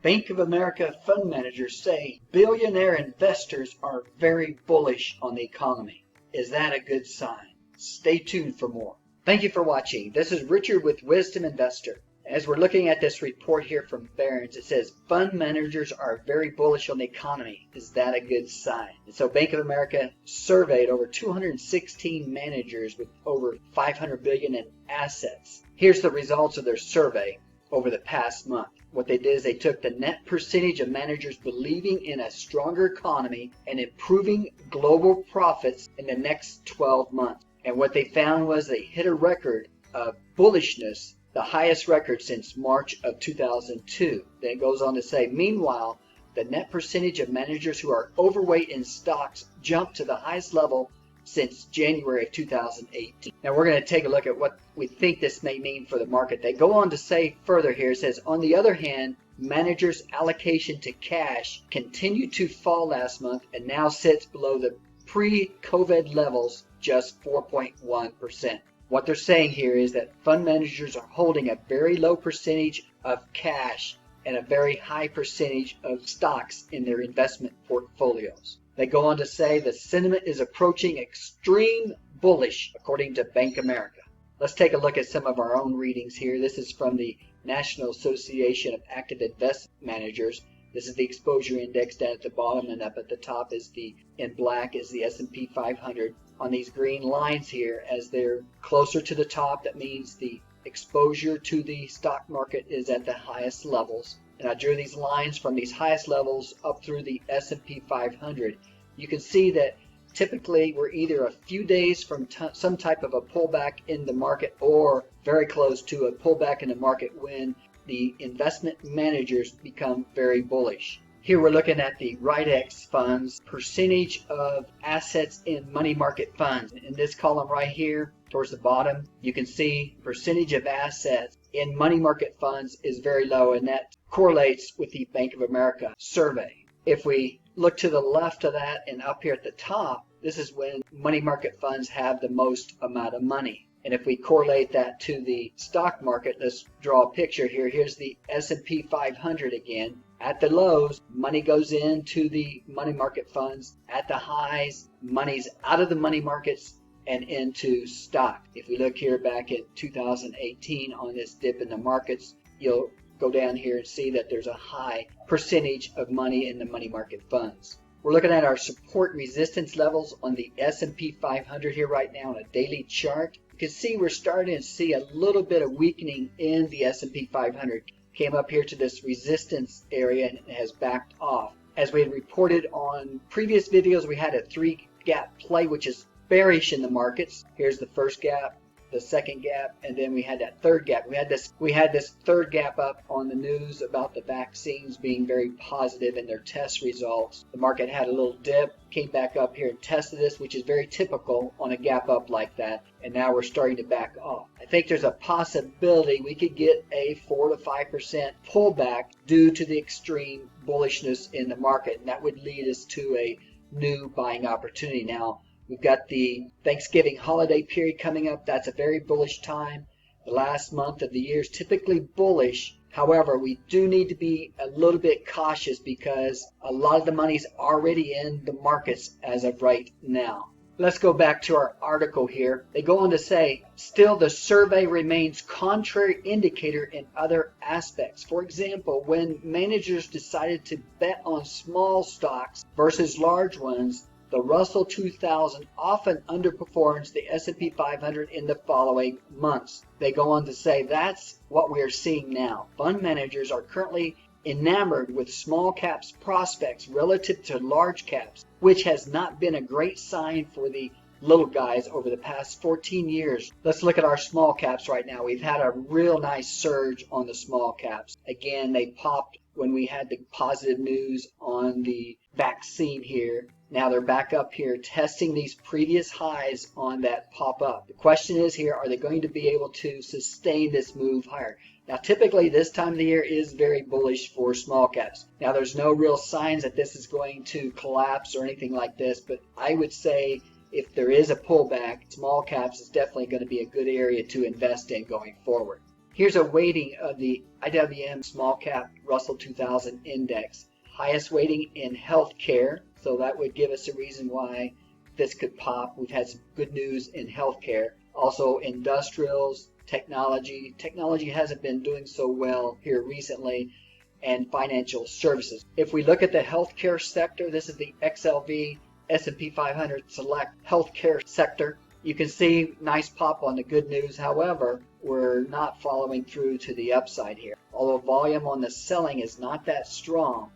Bank of America fund managers say billionaire investors are very bullish on the economy. Is that a good sign? Stay tuned for more. Thank you for watching. This is Richard with Wisdom Investor. As we're looking at this report here from Barron's, it says fund managers are very bullish on the economy. Is that a good sign? And so Bank of America surveyed over 216 managers with over $500 billion in assets. Here's the results of their survey over the past month. What they did is they took the net percentage of managers believing in a stronger economy and improving global profits in the next 12 months. And what they found was they hit a record of bullishness, the highest record since March of 2002. Then it goes on to say, meanwhile, the net percentage of managers who are overweight in stocks jumped to the highest level since January of 2018. Now we're going to take a look at what we think this may mean for the market. They go on to say further here, it says, on the other hand, managers' allocation to cash continued to fall last month and now sits below the pre-COVID levels, just 4.1%. What they're saying here is that fund managers are holding a very low percentage of cash and a very high percentage of stocks in their investment portfolios. They go on to say the sentiment is approaching extreme bullish, according to Bank of America. Let's take a look at some of our own readings here. This is from the National Association of Active Investment Managers. This is the exposure index down at the bottom, and up at the top is in black is the S&P 500. On these green lines here, as they're closer to the top, that means the exposure to the stock market is at the highest levels. And I drew these lines from these highest levels up through the S&P 500. You can see that typically we're either a few days from some type of a pullback in the market or very close to a pullback in the market when the investment managers become very bullish. Here we're looking at the RIDEX funds, percentage of assets in money market funds. In this column right here, towards the bottom, you can see percentage of assets in money market funds is very low, and that correlates with the Bank of America survey. If we look to the left of that and up here at the top, this is when money market funds have the most amount of money. And if we correlate that to the stock market, let's draw a picture here. Here's the S&P 500 again. At the lows, money goes into the money market funds. At the highs, money's out of the money markets and into stock. If we look here back at 2018 on this dip in the markets, you'll go down here and see that there's a high percentage of money in the money market funds. We're looking at our support resistance levels on the S&P 500 here right now on a daily chart. You can see we're starting to see a little bit of weakening in the S&P 500. Came up here to this resistance area and it has backed off. As we had reported on previous videos, we had a 3-gap play, which is bearish in the markets. Here's the first gap, the second gap, and then we had that third gap. We had this third gap up on the news about the vaccines being very positive in their test results. The market had a little dip, came back up here and tested this, which is very typical on a gap up like that, and now we're starting to back off. I think there's a possibility we could get a 4 to 5% pullback due to the extreme bullishness in the market, and that would lead us to a new buying opportunity. Now, we've got the Thanksgiving holiday period coming up. That's a very bullish time. The last month of the year is typically bullish. However, we do need to be a little bit cautious because a lot of the money's already in the markets as of right now. Let's go back to our article here. They go on to say, still the survey remains contrary indicator in other aspects. For example, when managers decided to bet on small stocks versus large ones, the Russell 2000 often underperforms the S&P 500 in the following months. They go on to say that's what we are seeing now. Fund managers are currently enamored with small caps prospects relative to large caps, which has not been a great sign for the little guys over the past 14 years. Let's look at our small caps right now. We've had a real nice surge on the small caps. Again, they popped when we had the positive news on the vaccine here. Now they're back up here testing these previous highs on that pop up. The question is here, are they going to be able to sustain this move higher? Now typically this time of the year is very bullish for small caps. Now there's no real signs that this is going to collapse or anything like this, but I would say if there is a pullback, small caps is definitely going to be a good area to invest in going forward. Here's a weighting of the IWM Small Cap Russell 2000 Index. Highest weighting in healthcare, so that would give us a reason why this could pop. We've had some good news in healthcare. Also industrials, technology. Technology hasn't been doing so well here recently, and financial services. If we look at the healthcare sector, this is the XLV S&P 500 Select Healthcare sector. You can see nice pop on the good news. However, we're not following through to the upside here. Although volume on the selling is not that strong,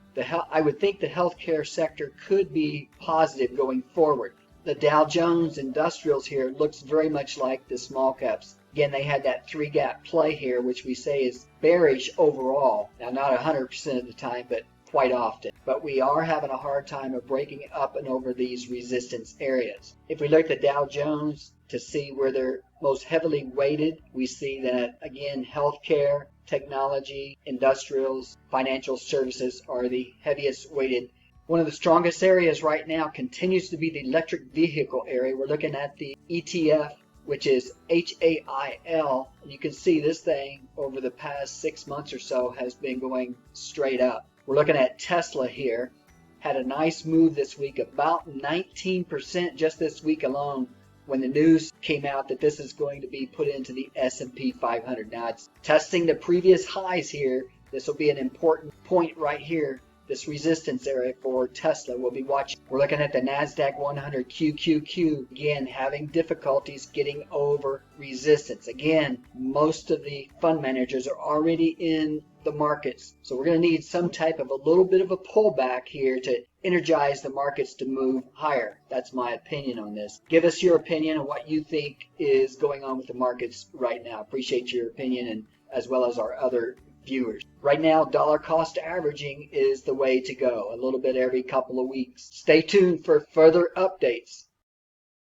I would think the healthcare sector could be positive going forward. The Dow Jones Industrials here looks very much like the small caps. Again, they had that three-gap play here, which we say is bearish overall. Now, not 100% of the time, but quite often. But we are having a hard time of breaking up and over these resistance areas. If we look at the Dow Jones to see where they're most heavily weighted, we see that, again, healthcare, technology, industrials, financial services are the heaviest weighted. One of the strongest areas right now continues to be the electric vehicle area. We're looking at the ETF, which is HAIL. And you can see this thing over the past 6 months or so has been going straight up. We're looking at Tesla here. Had a nice move this week, about 19% just this week alone, when the news came out that this is going to be put into the S&P 500. Now it's testing the previous highs here. This will be an important point right here. This resistance area for Tesla we'll be watching. We're looking at the NASDAQ 100 QQQ, again having difficulties getting over resistance. Again, most of the fund managers are already in the markets, so we're going to need some type of a little bit of a pullback here to energize the markets to move higher. That's my opinion on this. Give us your opinion on what you think is going on with the markets right now. Appreciate your opinion, and as well as our other viewers. Right now, dollar cost averaging is the way to go, a little bit every couple of weeks. Stay tuned for further updates.